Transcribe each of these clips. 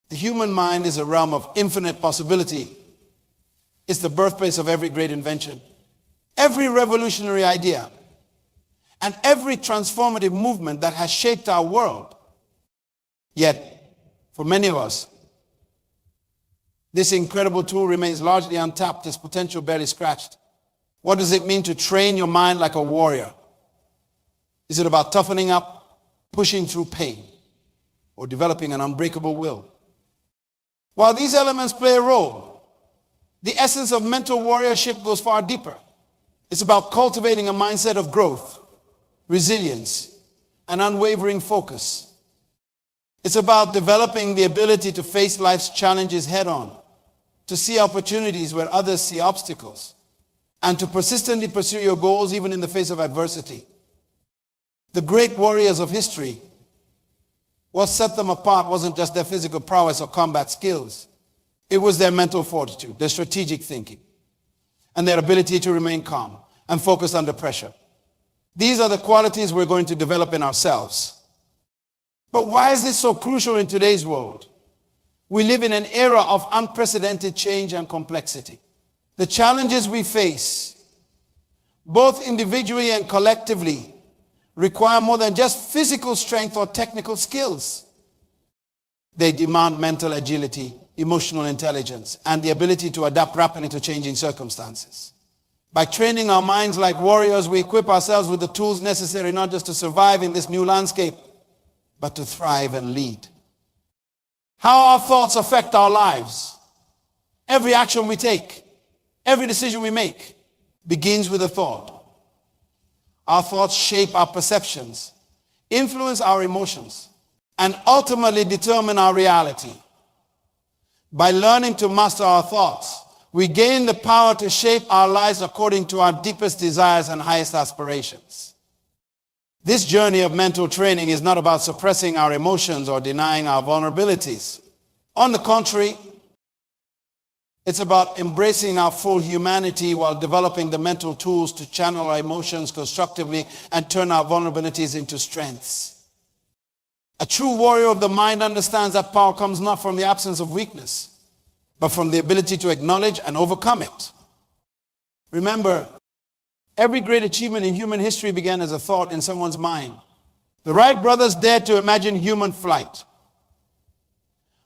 The human mind is a realm of infinite possibility. It's the birthplace of every great invention, every revolutionary idea, and every transformative movement that has shaped our world. Yet, for many of us, this incredible tool remains largely untapped, its potential barely scratched. What does it mean to train your mind like a warrior? Is it about toughening up, pushing through pain, or developing an unbreakable will? While these elements play a role, the essence of mental warriorship goes far deeper. It's about cultivating a mindset of growth, resilience, and unwavering focus. It's about developing the ability to face life's challenges head on, to see opportunities where others see obstacles, and to persistently pursue your goals even in the face of adversity. The great warriors of history, what set them apart wasn't just their physical prowess or combat skills. It was their mental fortitude, their strategic thinking, and their ability to remain calm and focus under pressure. These are the qualities we're going to develop in ourselves. But why is this so crucial in today's world? We live in an era of unprecedented change and complexity. The challenges we face, both individually and collectively, require more than just physical strength or technical skills. They demand mental agility, emotional intelligence, and the ability to adapt rapidly to changing circumstances. By training our minds like warriors, we equip ourselves with the tools necessary not just to survive in this new landscape, but to thrive and lead. How our thoughts affect our lives. Every action we take, every decision we make begins with a thought. Our thoughts shape our perceptions, influence our emotions, and ultimately determine our reality. By learning to master our thoughts, we gain the power to shape our lives according to our deepest desires and highest aspirations. This journey of mental training is not about suppressing our emotions or denying our vulnerabilities. On the contrary, it's about embracing our full humanity while developing the mental tools to channel our emotions constructively and turn our vulnerabilities into strengths. A true warrior of the mind understands that power comes not from the absence of weakness, but from the ability to acknowledge and overcome it. Remember, every great achievement in human history began as a thought in someone's mind. The Wright brothers dared to imagine human flight.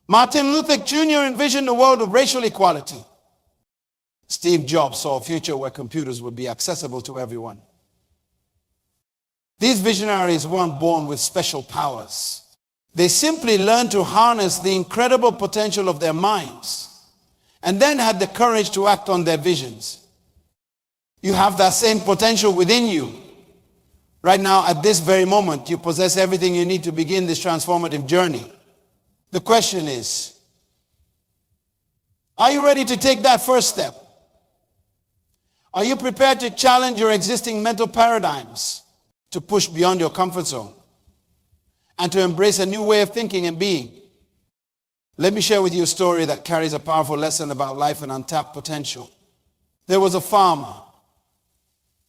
Martin Luther Jr. envisioned a world of racial equality. Steve Jobs saw a future where computers would be accessible to everyone. These visionaries weren't born with special powers. They simply learned to harness the incredible potential of their minds and then had the courage to act on their visions. You have that same potential within you. Right now, at this very moment, you possess everything you need to begin this transformative journey. The question is, are you ready to take that first step? Are you prepared to challenge your existing mental paradigms, to push beyond your comfort zone, and to embrace a new way of thinking and being? Let me share with you a story that carries a powerful lesson about life and untapped potential. There was a farmer,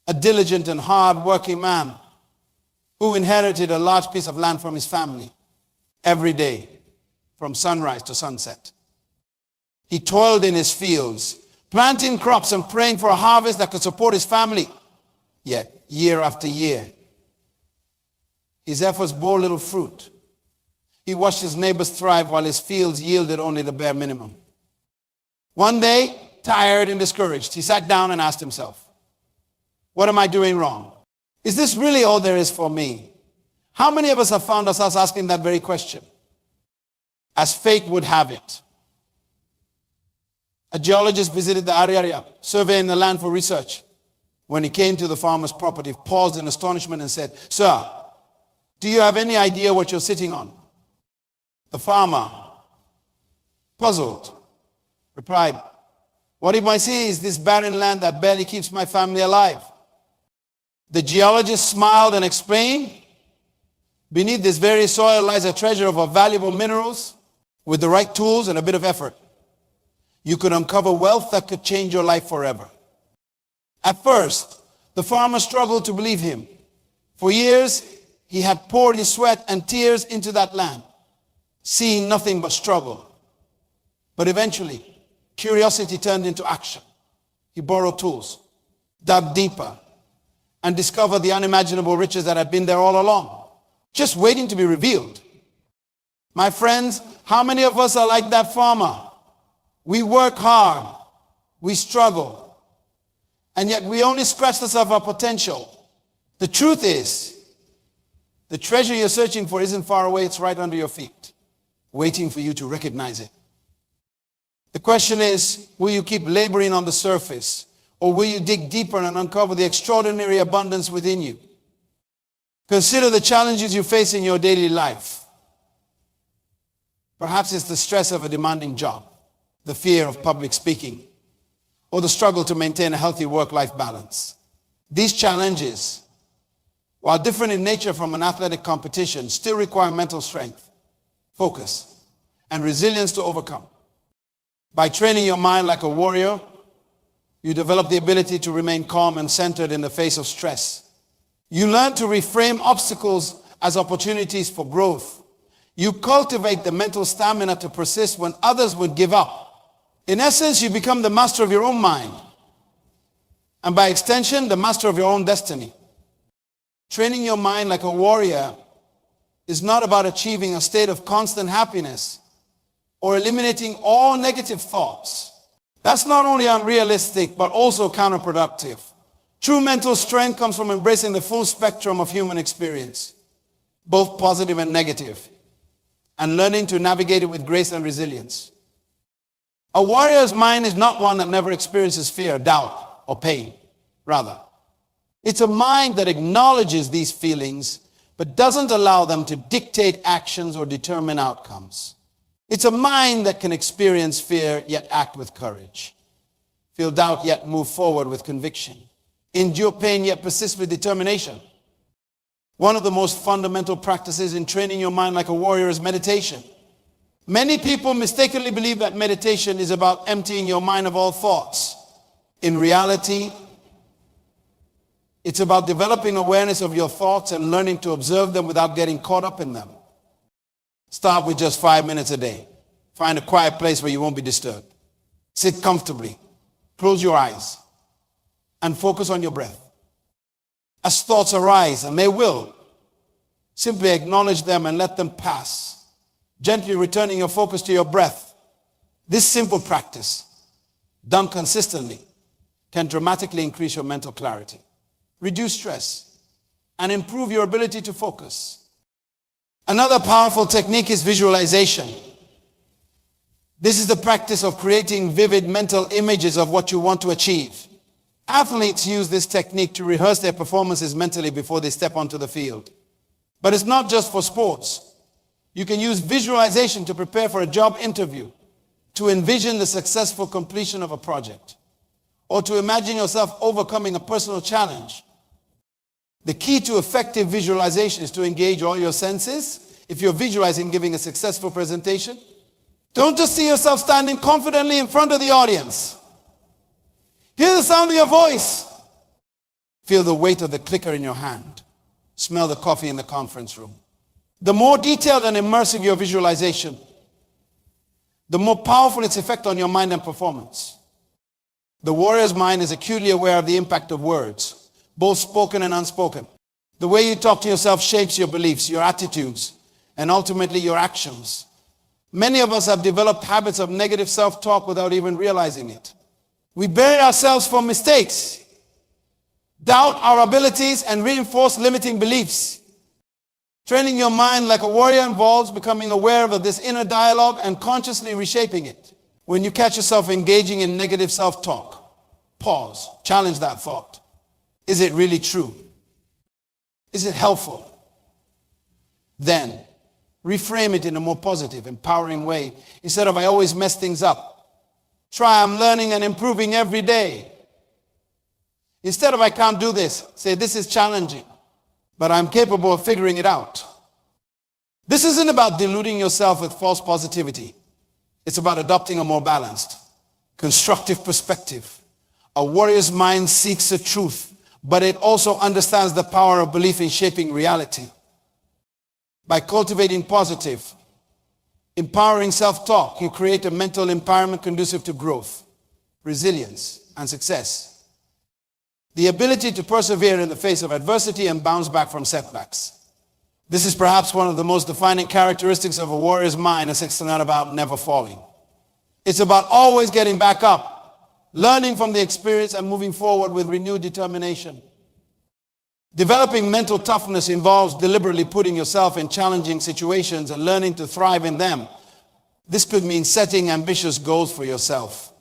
a diligent and hard-working man, who inherited a large piece of land from his family. Every day, from sunrise to sunset, he toiled in his fields, planting crops and praying for a harvest that could support his family. Yet, year after year, his efforts bore little fruit. He watched his neighbors thrive while his fields yielded only the bare minimum. One day, tired and discouraged, he sat down and asked himself, what am I doing wrong? Is this really all there is for me? How many of us have found ourselves asking that very question? As fate would have it, a geologist visited the area, surveying the land for research. When he came to the farmer's property, he paused in astonishment and said, "Sir, do you have any idea what you're sitting on?" The farmer, puzzled, replied, "What if I see is this barren land that barely keeps my family alive?" The geologist smiled and explained, "Beneath this very soil lies a treasure of valuable minerals. With the right tools and a bit of effort, you could uncover wealth that could change your life forever." At first, the farmer struggled to believe him. For years, he had poured his sweat and tears into that land, seeing nothing but struggle, But eventually, curiosity turned into action. He borrowed tools, dug deeper, and discovered the unimaginable riches that had been there all along, just waiting to be revealed. My friends, how many of us are like that farmer? We work hard, we struggle, and yet we only scratch the surface of our potential. The truth is, the treasure you're searching for isn't far away, it's right under your feet, waiting for you to recognize it. The question is, will you keep laboring on the surface, or will you dig deeper and uncover the extraordinary abundance within you? Consider the challenges you face in your daily life. Perhaps it's the stress of a demanding job, the fear of public speaking, or the struggle to maintain a healthy work-life balance. These challenges, while different in nature from an athletic competition, still require mental strength, focus, and resilience to overcome. By training your mind like a warrior, you develop the ability to remain calm and centered in the face of stress. You learn to reframe obstacles as opportunities for growth. You cultivate the mental stamina to persist when others would give up. In essence, you become the master of your own mind, and by extension, the master of your own destiny. Training your mind like a warrior is not about achieving a state of constant happiness or eliminating all negative thoughts. That's not only unrealistic, but also counterproductive. True mental strength comes from embracing the full spectrum of human experience, both positive and negative, and learning to navigate it with grace and resilience. A warrior's mind is not one that never experiences fear, doubt, or pain. Rather, it's a mind that acknowledges these feelings, but doesn't allow them to dictate actions or determine outcomes. It's a mind that can experience fear, yet act with courage. Feel doubt, yet move forward with conviction. Endure pain, yet persist with determination. One of the most fundamental practices in training your mind like a warrior is meditation. Many people mistakenly believe that meditation is about emptying your mind of all thoughts. In reality, it's about developing awareness of your thoughts and learning to observe them without getting caught up in them. Start with just 5 minutes a day. Find a quiet place where you won't be disturbed. Sit comfortably. Close your eyes and focus on your breath. As thoughts arise, and they will, simply acknowledge them and let them pass, gently returning your focus to your breath. This simple practice, done consistently, can dramatically increase your mental clarity, reduce stress, and improve your ability to focus. Another powerful technique is visualization. This is the practice of creating vivid mental images of what you want to achieve. Athletes use this technique to rehearse their performances mentally before they step onto the field. But it's not just for sports. You can use visualization to prepare for a job interview, to envision the successful completion of a project, or to imagine yourself overcoming a personal challenge. The key to effective visualization is to engage all your senses. If you're visualizing giving a successful presentation, don't just see yourself standing confidently in front of the audience. Hear the sound of your voice. Feel the weight of the clicker in your hand. Smell the coffee in the conference room. The more detailed and immersive your visualization, the more powerful its effect on your mind and performance. The warrior's mind is acutely aware of the impact of words, both spoken and unspoken. The way you talk to yourself shapes your beliefs, your attitudes, and ultimately your actions. Many of us have developed habits of negative self-talk without even realizing it. We bury ourselves for mistakes, doubt our abilities, and reinforce limiting beliefs. Training your mind like a warrior involves becoming aware of this inner dialogue and consciously reshaping it. When you catch yourself engaging in negative self-talk, pause, challenge that thought. Is it really true? Is it helpful? Then, reframe it in a more positive, empowering way. Instead of, I always mess things up, try, I'm learning and improving every day. Instead of, I can't do this, say, this is challenging, but I'm capable of figuring it out. This isn't about deluding yourself with false positivity. It's about adopting a more balanced, constructive perspective. A warrior's mind seeks the truth, but it also understands the power of belief in shaping reality. By cultivating positive, Empowering self-talk. You create a mental environment conducive to growth, resilience, and success. The ability to persevere in the face of adversity and bounce back from setbacks. This is perhaps one of the most defining characteristics of a warrior's mind, as it's not about never falling. It's about always getting back up, learning from the experience and moving forward with renewed determination. Developing mental toughness involves deliberately putting yourself in challenging situations and learning to thrive in them. This could mean setting ambitious goals for yourself,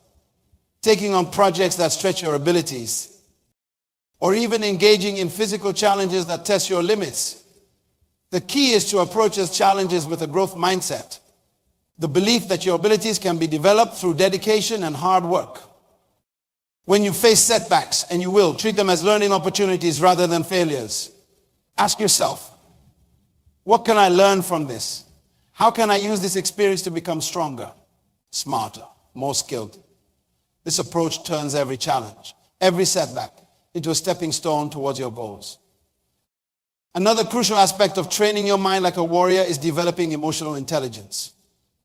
taking on projects that stretch your abilities, or even engaging in physical challenges that test your limits. The key is to approach these challenges with a growth mindset, the belief that your abilities can be developed through dedication and hard work. When you face setbacks, and you will, treat them as learning opportunities rather than failures. Ask yourself, what can I learn from this? How can I use this experience to become stronger, smarter, more skilled? This approach turns every challenge, every setback, into a stepping stone towards your goals. Another crucial aspect of training your mind like a warrior is developing emotional intelligence.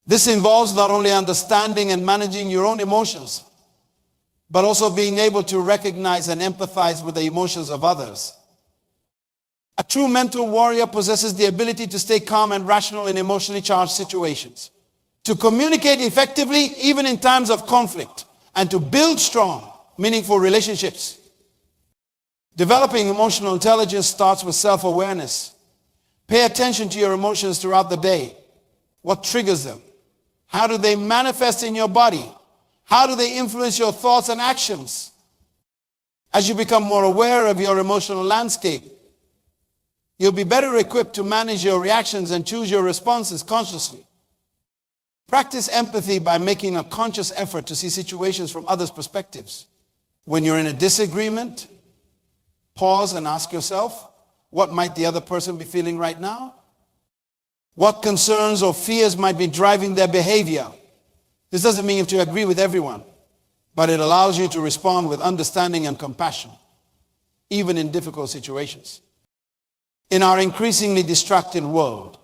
This involves not only understanding and managing your own emotions, but also being able to recognize and empathize with the emotions of others. A true mental warrior possesses the ability to stay calm and rational in emotionally charged situations, to communicate effectively even in times of conflict, and to build strong, meaningful relationships. Developing emotional intelligence starts with self-awareness. Pay attention to your emotions throughout the day. What triggers them? How do they manifest in your body? How do they influence your thoughts and actions? As you become more aware of your emotional landscape, you'll be better equipped to manage your reactions and choose your responses consciously. Practice empathy by making a conscious effort to see situations from others' perspectives. When you're in a disagreement, pause and ask yourself, what might the other person be feeling right now? What concerns or fears might be driving their behavior? This doesn't mean you have to agree with everyone, but it allows you to respond with understanding and compassion, even in difficult situations. In our increasingly distracted world,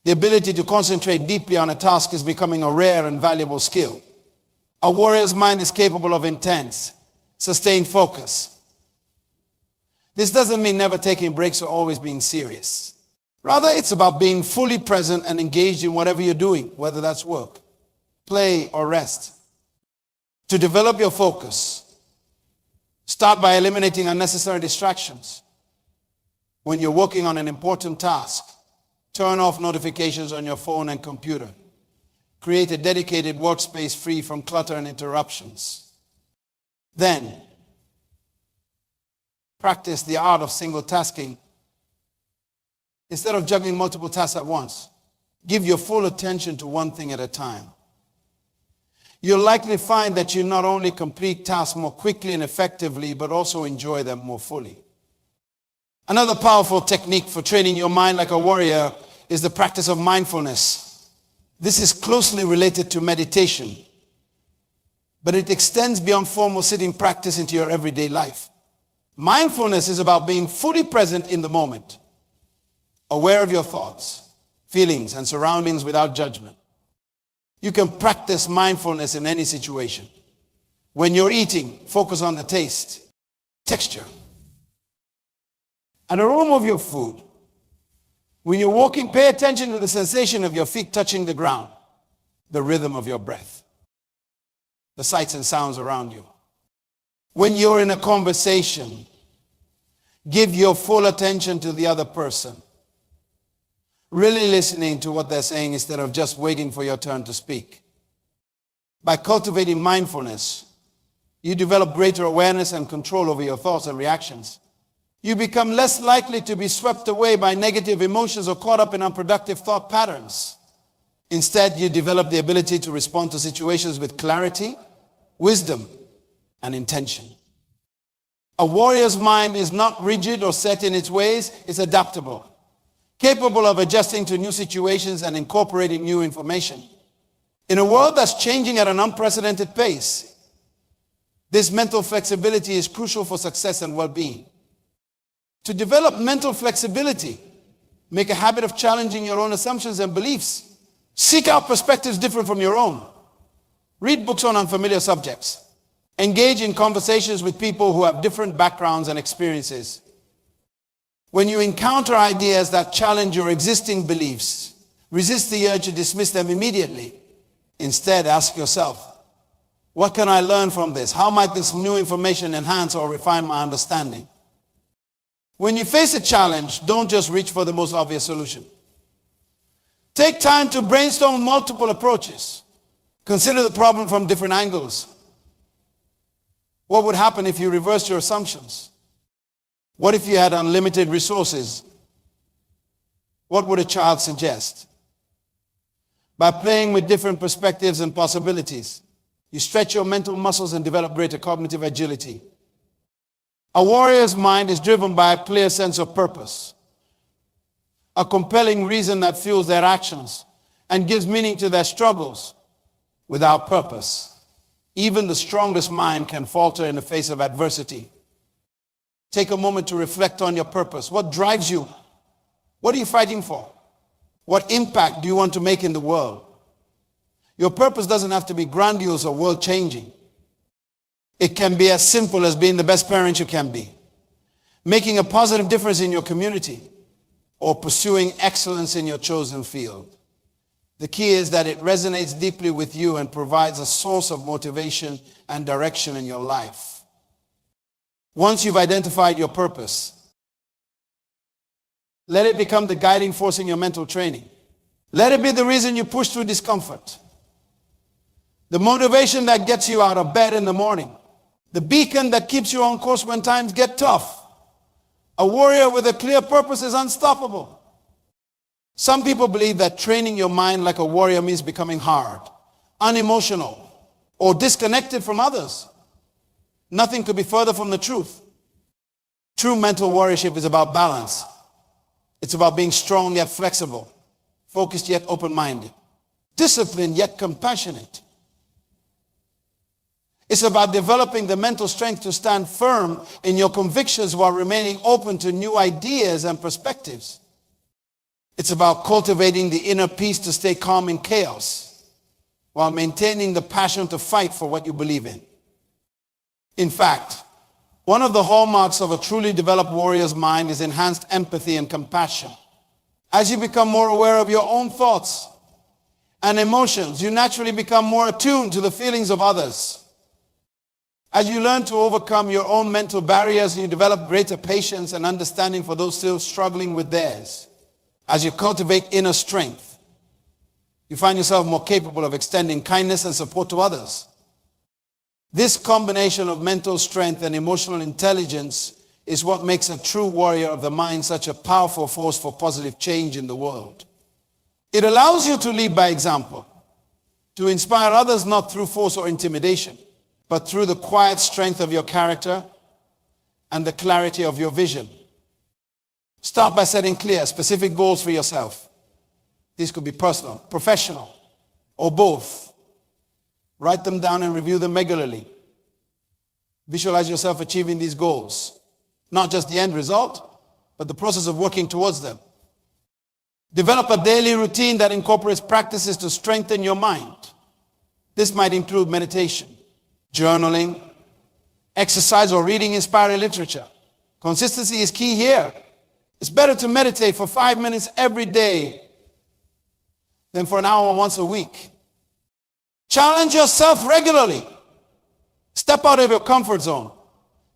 the ability to concentrate deeply on a task is becoming a rare and valuable skill. A warrior's mind is capable of intense, sustained focus. This doesn't mean never taking breaks or always being serious. Rather, it's about being fully present and engaged in whatever you're doing, whether that's work, play, or rest. To develop your focus, start by eliminating unnecessary distractions. When you're working on an important task, turn off notifications on your phone and computer. Create a dedicated workspace free from clutter and interruptions. Then, practice the art of single tasking. Instead of juggling multiple tasks at once, give your full attention to one thing at a time. You'll likely find that you not only complete tasks more quickly and effectively, but also enjoy them more fully. Another powerful technique for training your mind like a warrior is the practice of mindfulness. This is closely related to meditation, but it extends beyond formal sitting practice into your everyday life. Mindfulness is about being fully present in the moment, aware of your thoughts, feelings, and surroundings without judgment. You can practice mindfulness in any situation. When you're eating, focus on the taste, texture, and aroma of your food. When you're walking, pay attention to the sensation of your feet touching the ground, the rhythm of your breath, the sights and sounds around you. When you're in a conversation, give your full attention to the other person, really listening to what they're saying instead of just waiting for your turn to speak. By cultivating mindfulness, you develop greater awareness and control over your thoughts and reactions. You become less likely to be swept away by negative emotions or caught up in unproductive thought patterns. Instead, you develop the ability to respond to situations with clarity, wisdom, and intention. A warrior's mind is not rigid or set in its ways, it's adaptable, capable of adjusting to new situations and incorporating new information. In a world that's changing at an unprecedented pace, this mental flexibility is crucial for success and well-being. To develop mental flexibility, make a habit of challenging your own assumptions and beliefs. Seek out perspectives different from your own. Read books on unfamiliar subjects. Engage in conversations with people who have different backgrounds and experiences. When you encounter ideas that challenge your existing beliefs, resist the urge to dismiss them immediately. Instead, ask yourself, what can I learn from this? How might this new information enhance or refine my understanding? When you face a challenge, don't just reach for the most obvious solution. Take time to brainstorm multiple approaches. Consider the problem from different angles. What would happen if you reversed your assumptions? What if you had unlimited resources? What would a child suggest? By playing with different perspectives and possibilities, you stretch your mental muscles and develop greater cognitive agility. A warrior's mind is driven by a clear sense of purpose, a compelling reason that fuels their actions and gives meaning to their struggles. Without purpose, even the strongest mind can falter in the face of adversity. Take a moment to reflect on your purpose. What drives you? What are you fighting for? What impact do you want to make in the world? Your purpose doesn't have to be grandiose or world-changing. It can be as simple as being the best parent you can be, making a positive difference in your community, or pursuing excellence in your chosen field. The key is that it resonates deeply with you and provides a source of motivation and direction in your life. Once you've identified your purpose, let it become the guiding force in your mental training. Let it be the reason you push through discomfort, the motivation that gets you out of bed in the morning, the beacon that keeps you on course when times get tough. A warrior with a clear purpose is unstoppable. Some people believe that training your mind like a warrior means becoming hard, unemotional, or disconnected from others. Nothing could be further from the truth. True mental warriorship is about balance. It's about being strong yet flexible, focused yet open-minded, disciplined yet compassionate. It's about developing the mental strength to stand firm in your convictions while remaining open to new ideas and perspectives. It's about cultivating the inner peace to stay calm in chaos while maintaining the passion to fight for what you believe in. In fact, one of the hallmarks of a truly developed warrior's mind is enhanced empathy and compassion. As you become more aware of your own thoughts and emotions, you naturally become more attuned to the feelings of others. As you learn to overcome your own mental barriers, you develop greater patience and understanding for those still struggling with theirs. As you cultivate inner strength, you find yourself more capable of extending kindness and support to others. This combination of mental strength and emotional intelligence is what makes a true warrior of the mind such a powerful force for positive change in the world. It allows you to lead by example, to inspire others not through force or intimidation, but through the quiet strength of your character and the clarity of your vision. Start by setting clear, specific goals for yourself. These could be personal, professional, or both. Write them down and review them regularly. Visualize yourself achieving these goals. Not just the end result, but the process of working towards them. Develop a daily routine that incorporates practices to strengthen your mind. This might include meditation, journaling, exercise, or reading inspiring literature. Consistency is key here. It's better to meditate for 5 minutes every day than for an hour once a week. Challenge yourself regularly. Step out of your comfort zone.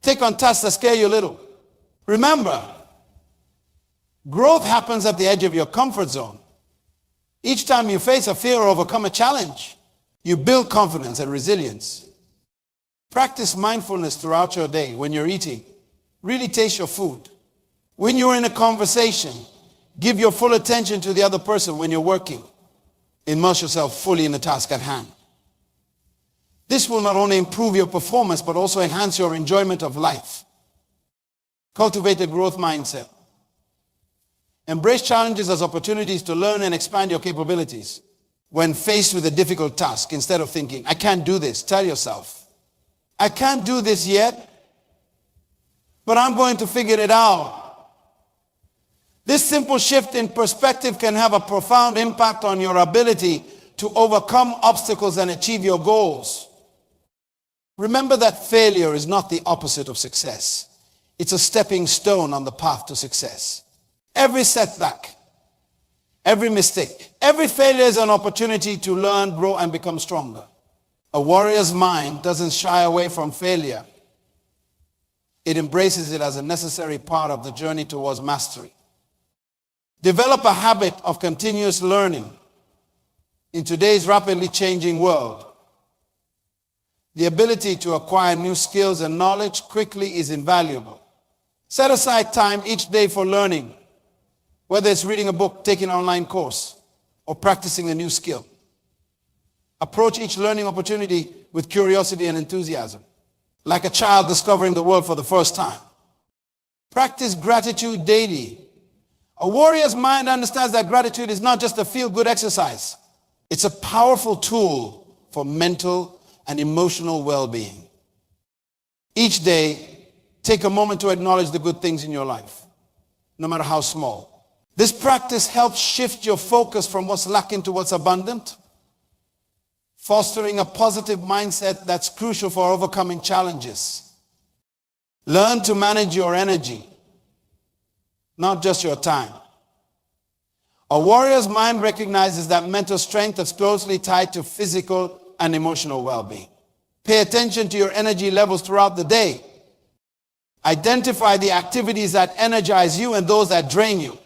Take on tasks that scare you a little. Remember, growth happens at the edge of your comfort zone. Each time you face a fear or overcome a challenge, you build confidence and resilience. Practice mindfulness throughout your day. When you're eating, really taste your food. When you're in a conversation, give your full attention to the other person. When you're working, immerse yourself fully in the task at hand. This will not only improve your performance, but also enhance your enjoyment of life. Cultivate a growth mindset. Embrace challenges as opportunities to learn and expand your capabilities. When faced with a difficult task, instead of thinking, I can't do this, tell yourself, I can't do this yet, but I'm going to figure it out. This simple shift in perspective can have a profound impact on your ability to overcome obstacles and achieve your goals. Remember that failure is not the opposite of success. It's a stepping stone on the path to success. Every setback, every mistake, every failure is an opportunity to learn, grow, and become stronger. A warrior's mind doesn't shy away from failure. It embraces it as a necessary part of the journey towards mastery. Develop a habit of continuous learning. In today's rapidly changing world, the ability to acquire new skills and knowledge quickly is invaluable. Set aside time each day for learning, whether it's reading a book, taking an online course, or practicing a new skill. Approach each learning opportunity with curiosity and enthusiasm, like a child discovering the world for the first time. Practice gratitude daily. A warrior's mind understands that gratitude is not just a feel-good exercise. It's a powerful tool for mental and emotional well-being. Each day, take a moment to acknowledge the good things in your life, no matter how small. This practice helps shift your focus from what's lacking to what's abundant, fostering a positive mindset that's crucial for overcoming challenges. Learn to manage your energy, not just your time. A warrior's mind recognizes that mental strength is closely tied to physical and emotional well-being. Pay attention to your energy levels throughout the day. Identify the activities that energize you and those that drain you.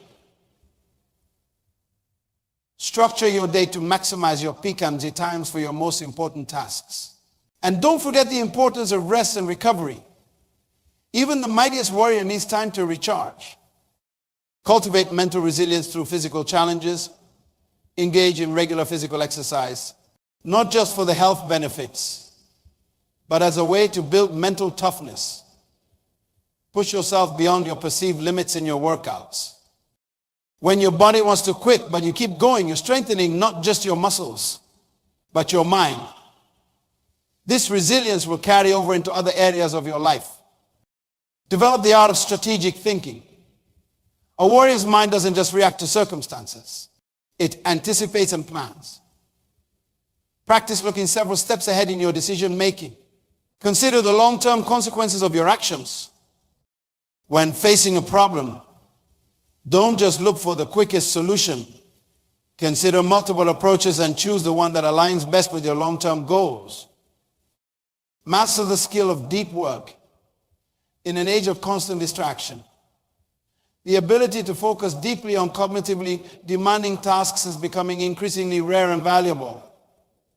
Structure your day to maximize your peak energy times for your most important tasks. And don't forget the importance of rest and recovery. Even the mightiest warrior needs time to recharge. Cultivate mental resilience through physical challenges. Engage in regular physical exercise, not just for the health benefits, but as a way to build mental toughness. Push yourself beyond your perceived limits in your workouts. When your body wants to quit, but you keep going, you're strengthening not just your muscles, but your mind. This resilience will carry over into other areas of your life. Develop the art of strategic thinking. A warrior's mind doesn't just react to circumstances. It anticipates and plans. Practice looking several steps ahead in your decision making. Consider the long-term consequences of your actions. When facing a problem, don't just look for the quickest solution. Consider multiple approaches and choose the one that aligns best with your long-term goals. Master the skill of deep work. In an age of constant distraction, the ability to focus deeply on cognitively demanding tasks is becoming increasingly rare and valuable.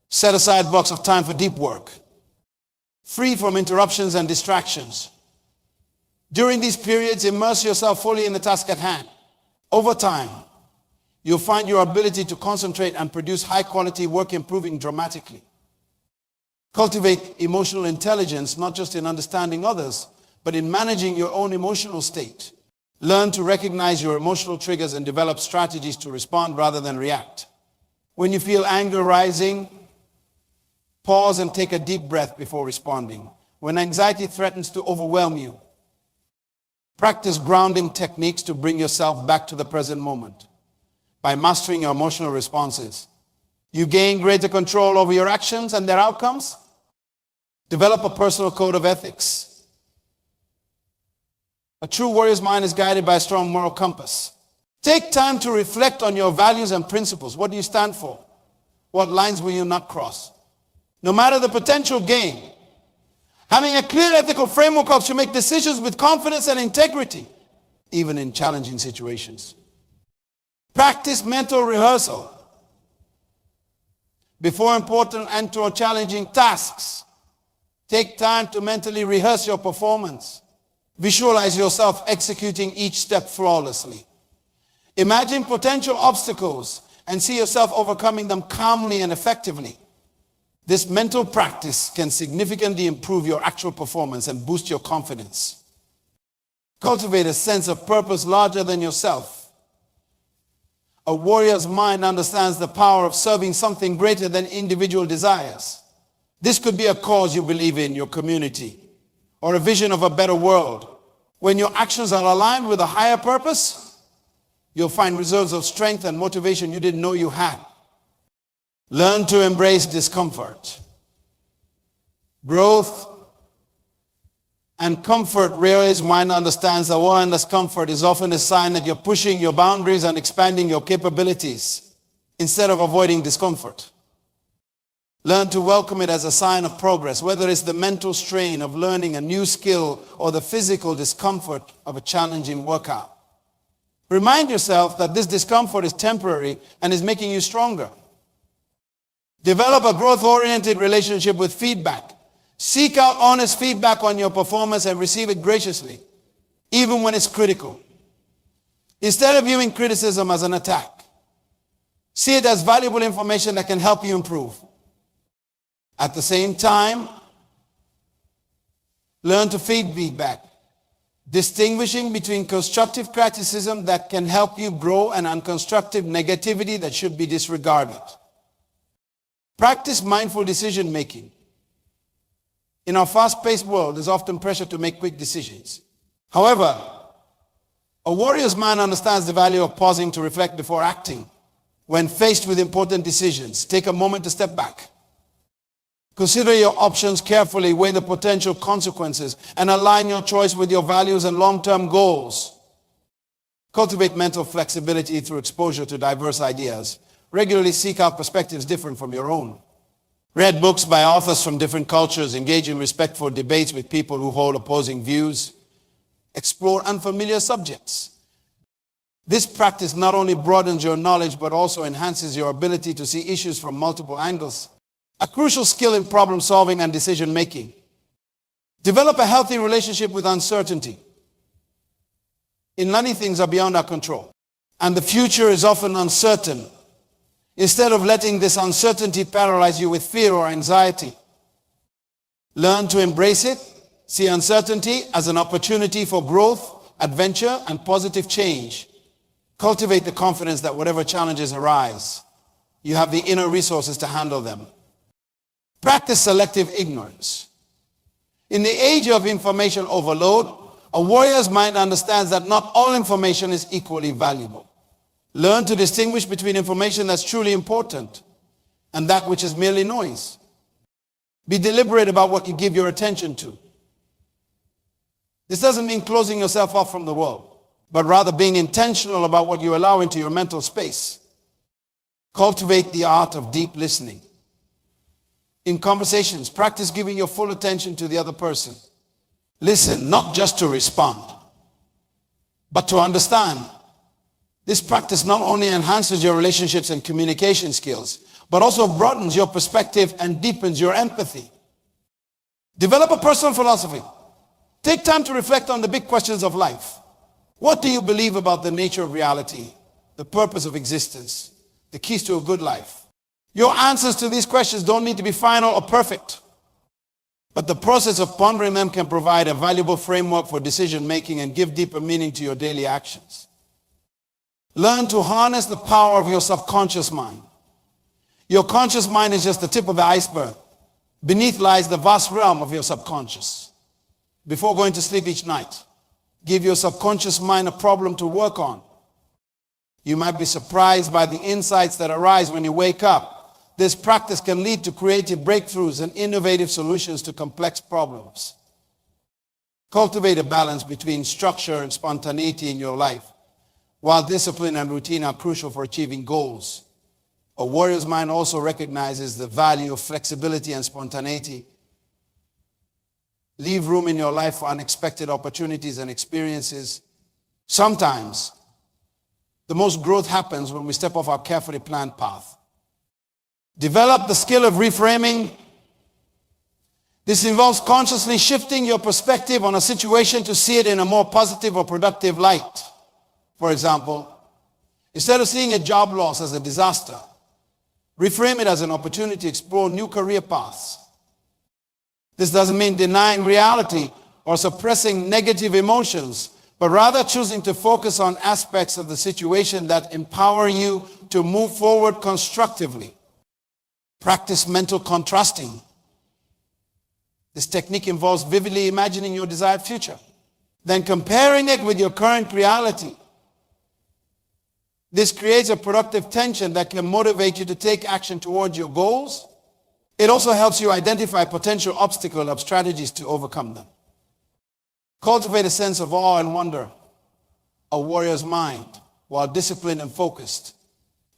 Set aside blocks of time for deep work, free from interruptions and distractions. During these periods, immerse yourself fully in the task at hand. Over time, you'll find your ability to concentrate and produce high-quality work improving dramatically. Cultivate emotional intelligence, not just in understanding others, but in managing your own emotional state. Learn to recognize your emotional triggers and develop strategies to respond rather than react. When you feel anger rising, pause and take a deep breath before responding. When anxiety threatens to overwhelm you, practice grounding techniques to bring yourself back to the present moment. By mastering your emotional responses, you gain greater control over your actions and their outcomes. Develop a personal code of ethics. A true warrior's mind is guided by a strong moral compass. Take time to reflect on your values and principles. What do you stand for? What lines will you not cross? No matter the potential gain, having a clear ethical framework helps you make decisions with confidence and integrity, even in challenging situations. Practice mental rehearsal. Before important and or challenging tasks, take time to mentally rehearse your performance. Visualize yourself executing each step flawlessly. Imagine potential obstacles and see yourself overcoming them calmly and effectively. This mental practice can significantly improve your actual performance and boost your confidence. Cultivate a sense of purpose larger than yourself. A warrior's mind understands the power of serving something greater than individual desires. This could be a cause you believe in, your community, or a vision of a better world. When your actions are aligned with a higher purpose, You'll find reserves of strength and motivation you didn't know you had. Learn to embrace discomfort. Growth and comfort realize mind understands that one discomfort is often a sign that you're pushing your boundaries and expanding your capabilities instead of avoiding discomfort. Learn to welcome it as a sign of progress, whether it's the mental strain of learning a new skill or the physical discomfort of a challenging workout. Remind yourself that this discomfort is temporary and is making you stronger. Develop a growth-oriented relationship with feedback. Seek out honest feedback on your performance and receive it graciously, even when it's critical. Instead of viewing criticism as an attack, see it as valuable information that can help you improve. At the same time, learn to feed feedback, distinguishing between constructive criticism that can help you grow and unconstructive negativity that should be disregarded. Practice mindful decision making. In our fast-paced world, there's often pressure to make quick decisions. However, a warrior's mind understands the value of pausing to reflect before acting. When faced with important decisions, take a moment to step back. Consider your options carefully, weigh the potential consequences, and align your choice with your values and long-term goals. Cultivate mental flexibility through exposure to diverse ideas. Regularly seek out perspectives different from your own. Read books by authors from different cultures. Engage in respectful debates with people who hold opposing views. Explore unfamiliar subjects. This practice not only broadens your knowledge, but also enhances your ability to see issues from multiple angles. A crucial skill in problem solving and decision making. Develop a healthy relationship with uncertainty. In many things are beyond our control, and the future is often uncertain. Instead of letting this uncertainty paralyze you with fear or anxiety, learn to embrace it. See uncertainty as an opportunity for growth, adventure, and positive change. Cultivate the confidence that whatever challenges arise, you have the inner resources to handle them. Practice selective ignorance. In the age of information overload, a warrior's mind understands that not all information is equally valuable. Learn to distinguish between information that's truly important and that which is merely noise. Be deliberate about what you give your attention to. This doesn't mean closing yourself off from the world, but rather being intentional about what you allow into your mental space. Cultivate the art of deep listening. In conversations, practice giving your full attention to the other person. Listen, not just to respond, but to understand. This practice not only enhances your relationships and communication skills, but also broadens your perspective and deepens your empathy. Develop a personal philosophy. Take time to reflect on the big questions of life. What do you believe about the nature of reality, the purpose of existence, the keys to a good life? Your answers to these questions don't need to be final or perfect, but the process of pondering them can provide a valuable framework for decision making and give deeper meaning to your daily actions. Learn to harness the power of your subconscious mind. Your conscious mind is just the tip of the iceberg. Beneath lies the vast realm of your subconscious. Before going to sleep each night, give your subconscious mind a problem to work on. You might be surprised by the insights that arise when you wake up. This practice can lead to creative breakthroughs and innovative solutions to complex problems. Cultivate a balance between structure and spontaneity in your life. While discipline and routine are crucial for achieving goals, a warrior's mind also recognizes the value of flexibility and spontaneity. Leave room in your life for unexpected opportunities and experiences. Sometimes, the most growth happens when we step off our carefully planned path. Develop the skill of reframing. This involves consciously shifting your perspective on a situation to see it in a more positive or productive light. For example, instead of seeing a job loss as a disaster, reframe it as an opportunity to explore new career paths. This doesn't mean denying reality or suppressing negative emotions, but rather choosing to focus on aspects of the situation that empower you to move forward constructively. Practice mental contrasting. This technique involves vividly imagining your desired future, then comparing it with your current reality. This creates a productive tension that can motivate you to take action towards your goals. It also helps you identify potential obstacles or strategies to overcome them. Cultivate a sense of awe and wonder, a warrior's mind, while disciplined and focused.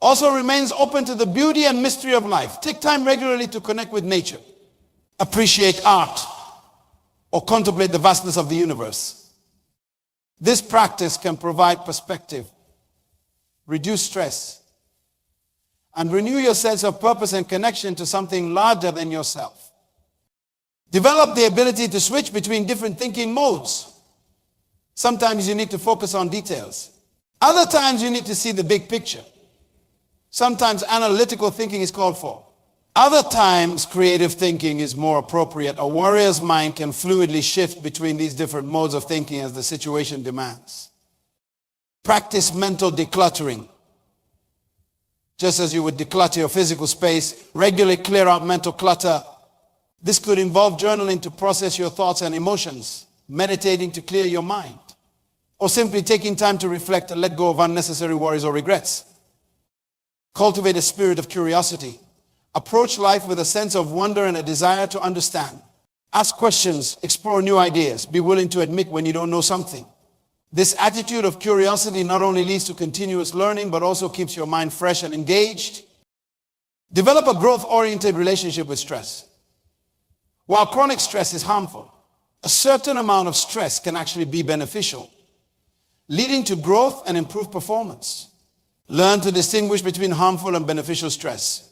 Also remains open to the beauty and mystery of life. Take time regularly to connect with nature. Appreciate art or contemplate the vastness of the universe. This practice can provide perspective, reduce stress, and renew your sense of purpose and connection to something larger than yourself. Develop the ability to switch between different thinking modes. Sometimes you need to focus on details. Other times you need to see the big picture. Sometimes analytical thinking is called for. Other times creative thinking is more appropriate. A warrior's mind can fluidly shift between these different modes of thinking as the situation demands. Practice mental decluttering. Just as you would declutter your physical space, regularly clear out mental clutter. This could involve journaling to process your thoughts and emotions, meditating to clear your mind, or simply taking time to reflect and let go of unnecessary worries or regrets. Cultivate a spirit of curiosity. Approach life with a sense of wonder and a desire to understand. Ask questions, explore new ideas, be willing to admit when you don't know something. This attitude of curiosity not only leads to continuous learning, but also keeps your mind fresh and engaged. Develop a growth-oriented relationship with stress. While chronic stress is harmful, a certain amount of stress can actually be beneficial, leading to growth and improved performance. Learn to distinguish between harmful and beneficial stress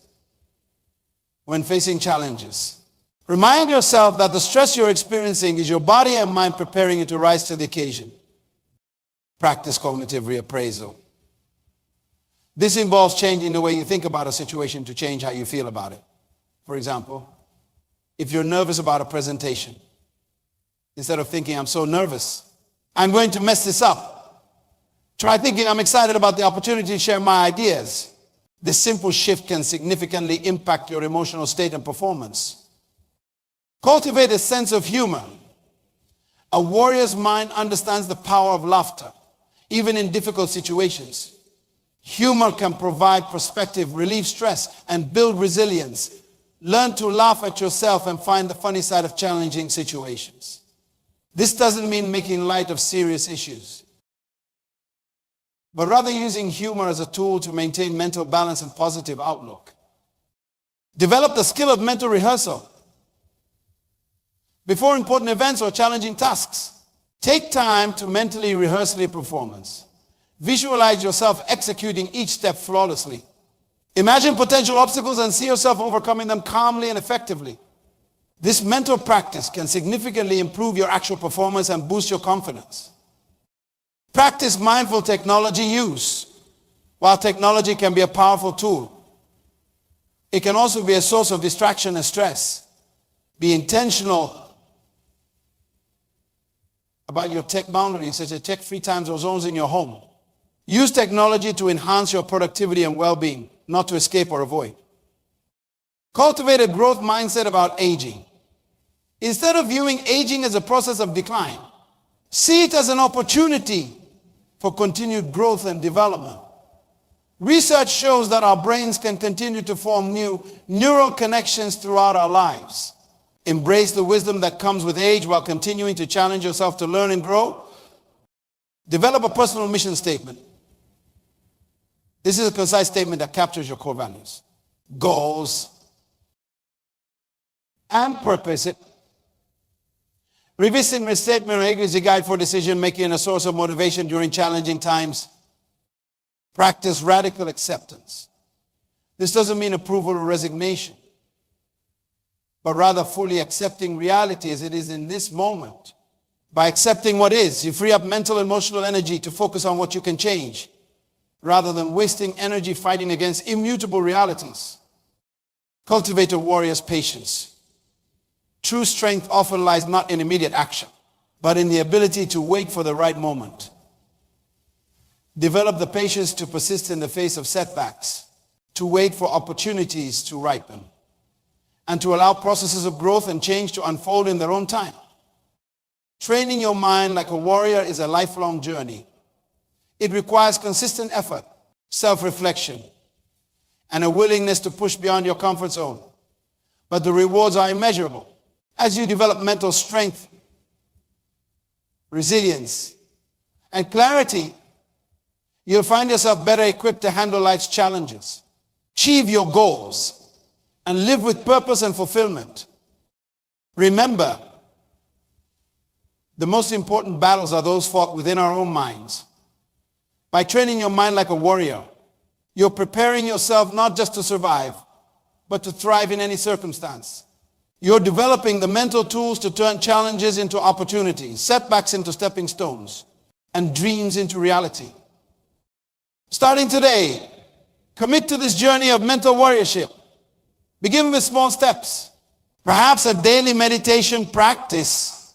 when facing challenges. Remind yourself that the stress you're experiencing is your body and mind preparing you to rise to the occasion. Practice cognitive reappraisal. This involves changing the way you think about a situation to change how you feel about it. For example, if you're nervous about a presentation, instead of thinking, I'm so nervous, I'm going to mess this up, try thinking, I'm excited about the opportunity to share my ideas. This simple shift can significantly impact your emotional state and performance. Cultivate a sense of humor. A warrior's mind understands the power of laughter, even in difficult situations. Humor can provide perspective, relieve stress, and build resilience. Learn to laugh at yourself and find the funny side of challenging situations. This doesn't mean making light of serious issues, but rather using humor as a tool to maintain mental balance and positive outlook. Develop the skill of mental rehearsal. Before important events or challenging tasks, take time to mentally rehearse your performance. Visualize yourself executing each step flawlessly. Imagine potential obstacles and see yourself overcoming them calmly and effectively. This mental practice can significantly improve your actual performance and boost your confidence. Practice mindful technology use. While technology can be a powerful tool, it can also be a source of distraction and stress. Be intentional about your tech boundaries, such as tech-free times or zones in your home. Use technology to enhance your productivity and well-being, not to escape or avoid. Cultivate a growth mindset about aging. Instead of viewing aging as a process of decline, see it as an opportunity for continued growth and development. Research shows that our brains can continue to form new neural connections throughout our lives. Embrace the wisdom that comes with age while continuing to challenge yourself to learn and grow. Develop a personal mission statement. This is a concise statement that captures your core values, goals, and purpose. Revisiting the statement is a guide for decision making and a source of motivation during challenging times. Practice radical acceptance. This doesn't mean approval or resignation, but rather fully accepting reality as it is in this moment. By accepting what is, you free up mental and emotional energy to focus on what you can change, rather than wasting energy fighting against immutable realities. Cultivate a warrior's patience. True strength often lies not in immediate action, but in the ability to wait for the right moment. Develop the patience to persist in the face of setbacks, to wait for opportunities to ripen, and to allow processes of growth and change to unfold in their own time. Training your mind like a warrior is a lifelong journey. It requires consistent effort, self-reflection, and a willingness to push beyond your comfort zone. But the rewards are immeasurable. As you develop mental strength, resilience, and clarity, you'll find yourself better equipped to handle life's challenges, achieve your goals, and live with purpose and fulfillment. Remember, the most important battles are those fought within our own minds. By training your mind like a warrior, you're preparing yourself not just to survive, but to thrive in any circumstance. You're developing the mental tools to turn challenges into opportunities, setbacks into stepping stones, and dreams into reality. Starting today, commit to this journey of mental warriorship. Begin with small steps. Perhaps a daily meditation practice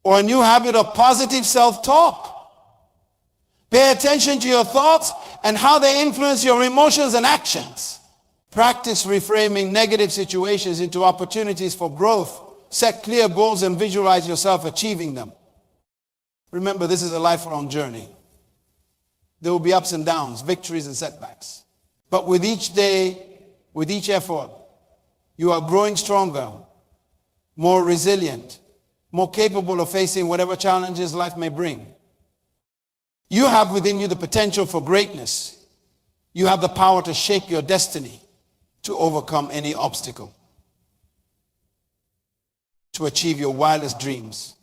or a new habit of positive self-talk. Pay attention to your thoughts and how they influence your emotions and actions. Practice reframing negative situations into opportunities for growth. Set clear goals and visualize yourself achieving them. Remember, this is a lifelong journey. There will be ups and downs, victories and setbacks. But with each day, with each effort, you are growing stronger, more resilient, more capable of facing whatever challenges life may bring. You have within you the potential for greatness. You have the power to shape your destiny, to overcome any obstacle, to achieve your wildest dreams.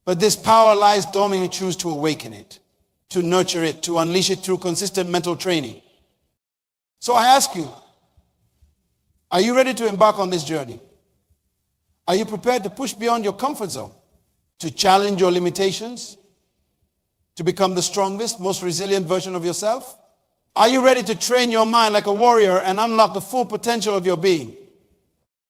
But this power lies dormant. You choose to awaken it, to nurture it, to unleash it through consistent mental training. So I ask you, are you ready to embark on this journey? Are you prepared to push beyond your comfort zone, to challenge your limitations, to become the strongest, most resilient version of yourself? Are you ready to train your mind like a warrior and unlock the full potential of your being?